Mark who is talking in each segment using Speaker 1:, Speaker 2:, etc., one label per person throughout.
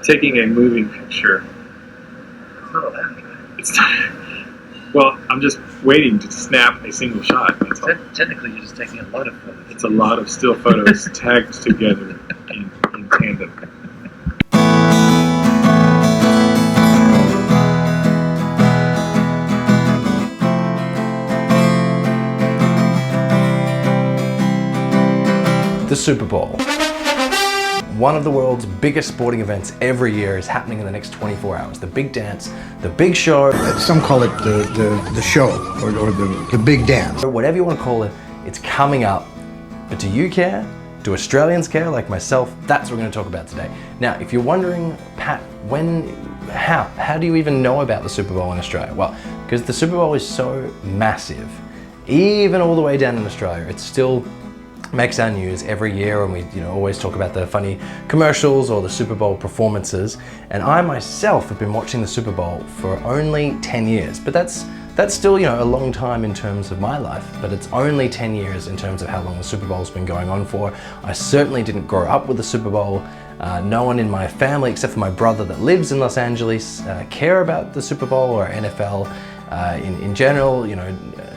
Speaker 1: taking a moving picture.
Speaker 2: It's not all that anyway.
Speaker 1: It's not, well, I'm just waiting to snap a single shot. That's all.
Speaker 2: Technically, you're just taking a lot of photos.
Speaker 1: It's a lot of still photos tagged together in tandem.
Speaker 3: The Super Bowl. One of the world's biggest sporting events every year is happening in the next 24 hours. The big dance, the big show.
Speaker 4: Some call it the show or the big dance.
Speaker 3: Whatever you want to call it, it's coming up. But do you care? Do Australians care like myself? That's what we're going to talk about today. Now, if you're wondering, Pat, how do you even know about the Super Bowl in Australia? Well, because the Super Bowl is so massive, even all the way down in Australia, it's still makes our news every year, and we always talk about the funny commercials or the Super Bowl performances. And I myself have been watching the Super Bowl for only 10 years, but that's still a long time in terms of my life, but it's only 10 years in terms of how long the Super Bowl's been going on for. I certainly didn't grow up with the Super Bowl. No one in my family, except for my brother that lives in Los Angeles, care about the Super Bowl or NFL. In general,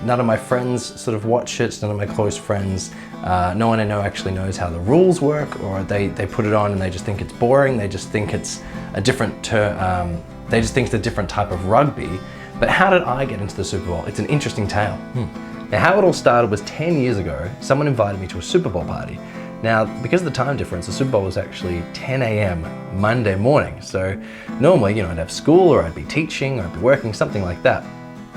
Speaker 3: none of my friends sort of watch it, none of my close friends. No one I know actually knows how the rules work, or they put it on and they just think it's boring. They just think it's a different they just think it's a different type of rugby. But how did I get into the Super Bowl? It's an interesting tale. Now, how it all started was 10 years ago. Someone invited me to a Super Bowl party. Now, because of the time difference, the Super Bowl was actually 10 a.m. Monday morning. So normally, I'd have school, or I'd be teaching, or I'd be working, something like that.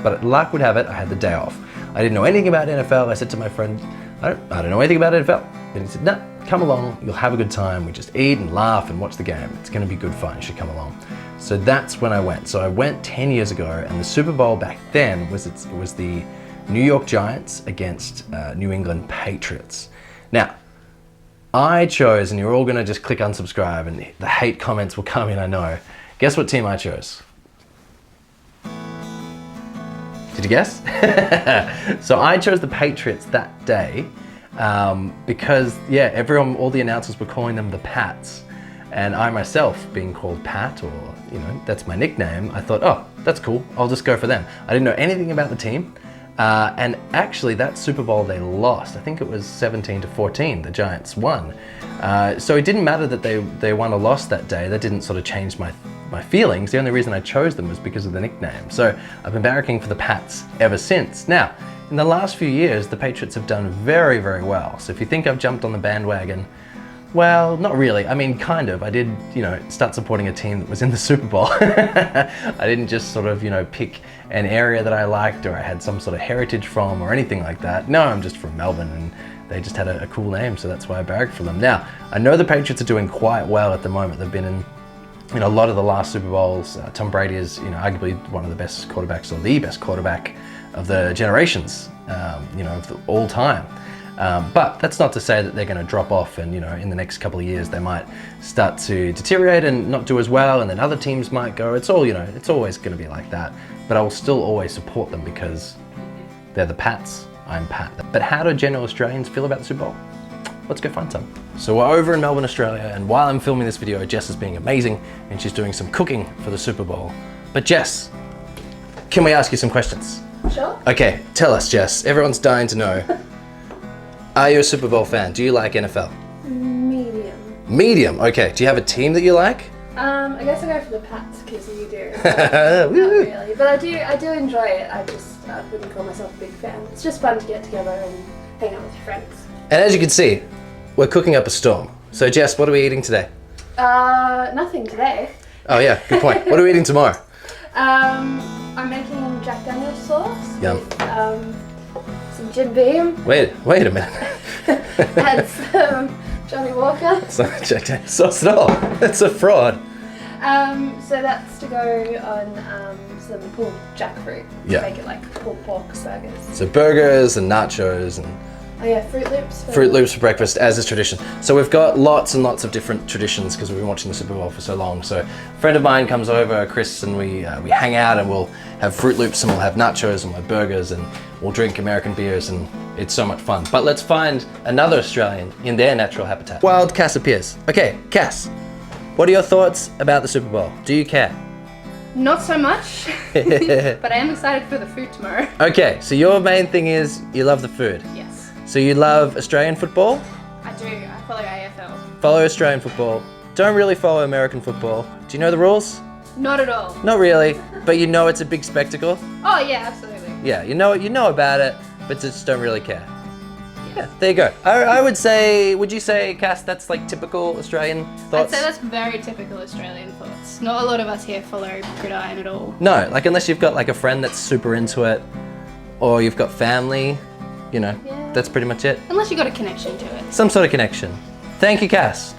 Speaker 3: But luck would have it, I had the day off. I didn't know anything about NFL. I said to my friend, I don't know anything about NFL. And he said, no, come along, you'll have a good time. We just eat and laugh and watch the game. It's gonna be good fun, you should come along. So that's when I went. So I went 10 years ago, and the Super Bowl back then was the New York Giants against New England Patriots. Now, I chose, and you're all gonna just click unsubscribe and the hate comments will come in, I know. Guess what team I chose? Did you guess? So I chose the Patriots that day because, all the announcers were calling them the Pats. And I myself, being called Pat, or, that's my nickname, I thought, oh, that's cool, I'll just go for them. I didn't know anything about the team. And actually that Super Bowl they lost. I think it was 17-14, the Giants won. So it didn't matter that they won or lost that day. That didn't sort of change my feelings. The only reason I chose them was because of the nickname. So I've been barracking for the Pats ever since. Now, in the last few years, the Patriots have done very, very well. So if you think I've jumped on the bandwagon, well, not really. I mean, kind of. I did, start supporting a team that was in the Super Bowl. I didn't just sort of, pick an area that I liked, or I had some sort of heritage from, or anything like that. No, I'm just from Melbourne, and they just had a cool name, so that's why I barracked for them. Now, I know the Patriots are doing quite well at the moment. They've been in a lot of the last Super Bowls. Tom Brady is, arguably one of the best quarterbacks, or the best quarterback of the generations, of all time. But that's not to say that they're going to drop off, and in the next couple of years they might start to deteriorate and not do as well, and then other teams might go. It's all, it's always going to be like that. But I will still always support them because they're the Pats. I'm Pat. But how do general Australians feel about the Super Bowl? Let's go find some. So we're over in Melbourne, Australia, and while I'm filming this video, Jess is being amazing, and she's doing some cooking for the Super Bowl. But Jess, can we ask you some questions?
Speaker 5: Sure.
Speaker 3: Okay, tell us, Jess. Everyone's dying to know. Are you a Super Bowl fan? Do you like NFL?
Speaker 5: Medium.
Speaker 3: Medium, okay. Do you have a team that you like?
Speaker 5: I guess I go for the Pats because you do. Not really, but I do enjoy it. I wouldn't call myself a big fan. It's just fun to get together and hang out with your friends.
Speaker 3: And as you can see, we're cooking up a storm. So Jess, what are we eating today?
Speaker 5: Nothing today.
Speaker 3: Oh yeah, good point. What are we eating tomorrow?
Speaker 5: I'm making Jack Daniel's sauce.
Speaker 3: Yum.
Speaker 5: With some Jim Beam.
Speaker 3: Wait a minute.
Speaker 5: And some Johnny Walker.
Speaker 3: It's not Jack Daniel's sauce at all. It's a fraud.
Speaker 5: So that's to go on some pulled jackfruit.
Speaker 3: Yeah.
Speaker 5: Make it like pulled pork burgers.
Speaker 3: So burgers and nachos and
Speaker 5: Oh yeah, Fruit Loops.
Speaker 3: Fruit Loops for breakfast, as is tradition. So we've got lots and lots of different traditions because we've been watching the Super Bowl for so long. So a friend of mine comes over, Chris, and we hang out and we'll have Fruit Loops and we'll have nachos and we'll have burgers and we'll drink American beers and it's so much fun. But let's find another Australian in their natural habitat. Wild Cass appears. Okay, Cass, What are your thoughts about the Super Bowl? Do you care?
Speaker 6: Not so much, but I am excited for the food tomorrow.
Speaker 3: Okay, so your main thing is you love the food.
Speaker 6: Yes,
Speaker 3: So you love Australian football?
Speaker 6: I do. I follow AFL.
Speaker 3: Follow Australian football. Don't really follow American football. Do you know the rules?
Speaker 6: Not at all.
Speaker 3: Not really, but you know it's a big spectacle.
Speaker 6: Oh yeah, absolutely.
Speaker 3: Yeah, you know about it, but just don't really care. Yeah, there you go. I would say, would you say, Cass, that's like typical Australian thoughts?
Speaker 6: I'd say that's very typical Australian thoughts. Not a lot of us here follow gridiron at all.
Speaker 3: No, like unless you've got like a friend that's super into it, or you've got family, you know,
Speaker 6: Yeah.
Speaker 3: that's pretty much it.
Speaker 6: Unless you got a connection to it.
Speaker 3: Some sort of connection. Thank you, Cass.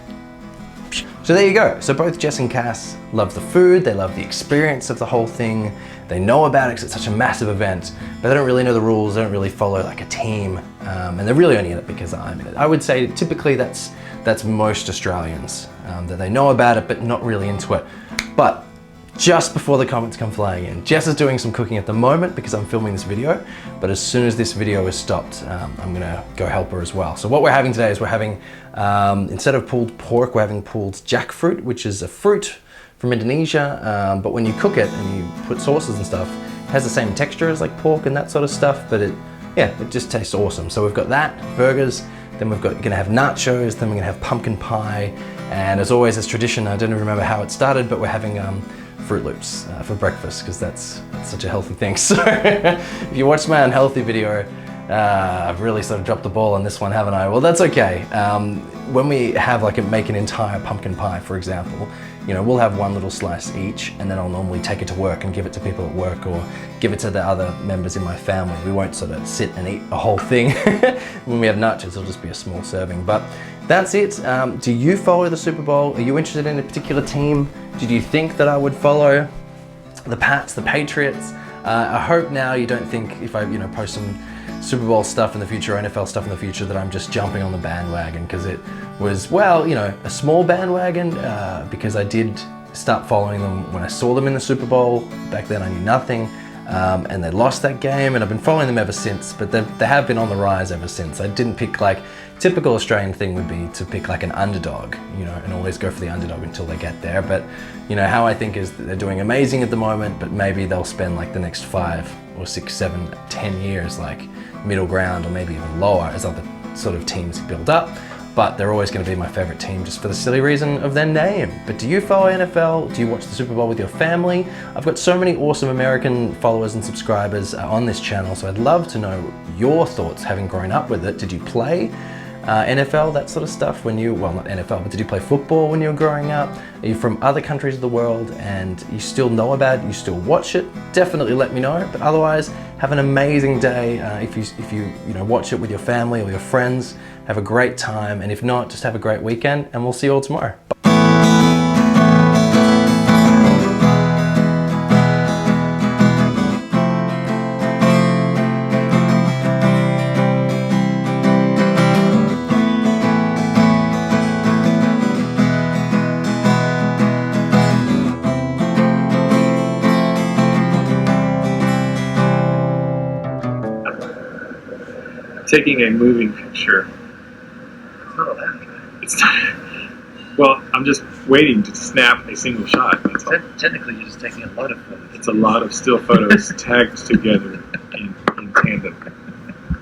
Speaker 3: So there you go. So both Jess and Cass love the food, they love the experience of the whole thing, they know about it because it's such a massive event, but they don't really know the rules, they don't really follow like a team, and they're really only in it because I'm in it. I would say typically that's most Australians, that they know about it but not really into it. But just before the comments come flying in, Jess is doing some cooking at the moment because I'm filming this video, but as soon as this video is stopped, I'm gonna go help her as well. So what we're having today is we're having, instead of pulled pork, we're having pulled jackfruit, which is a fruit from Indonesia, but when you cook it and you put sauces and stuff, it has the same texture as like pork and that sort of stuff, but it just tastes awesome. So we've got that, burgers, then we're gonna have nachos, then we're gonna have pumpkin pie, and as always, as tradition, I don't even remember how it started, but we're having Fruit Loops for breakfast because that's such a healthy thing. So if you watched my unhealthy video, I've really sort of dropped the ball on this one, haven't I? Well, that's okay. When we have make an entire pumpkin pie, for example, you know, we'll have one little slice each, and then I'll normally take it to work and give it to people at work or give it to the other members in my family. We won't sort of sit and eat a whole thing. When we have nachos, it'll just be a small serving. But that's it. Do you follow the Super Bowl? Are you interested in a particular team? Did you think that I would follow the Pats, the Patriots? I hope now you don't think if I post some Super Bowl stuff in the future, NFL stuff in the future, that I'm just jumping on the bandwagon, because it was, well, a small bandwagon, because I did start following them when I saw them in the Super Bowl. Back then I knew nothing, and they lost that game, and I've been following them ever since, but they have been on the rise ever since. I didn't pick typical Australian thing would be to pick an underdog, and always go for the underdog until they get there. But how I think is that they're doing amazing at the moment, but maybe they'll spend the next 5 or 6, 7, 10 years middle ground, or maybe even lower as other sort of teams build up. But they're always going to be my favorite team just for the silly reason of their name. But do you follow NFL? Do you watch the Super Bowl with your family? I've got so many awesome American followers and subscribers on this channel, so I'd love to know your thoughts having grown up with it. Did you play NFL, that sort of stuff when well, not NFL, but did you play football when you were growing up? Are you from other countries of the world and you still know about it, you still watch it? Definitely let me know. But otherwise, have an amazing day. If you watch it with your family or your friends, have a great time. And if not, just have a great weekend, and we'll see you all tomorrow. Bye.
Speaker 1: Taking a moving picture.
Speaker 2: It's not all that anyway.
Speaker 1: It's not. Well, I'm just waiting to snap a single shot. That's all.
Speaker 2: Technically, you're just taking a lot of photos.
Speaker 1: It's a lot of still photos tagged together.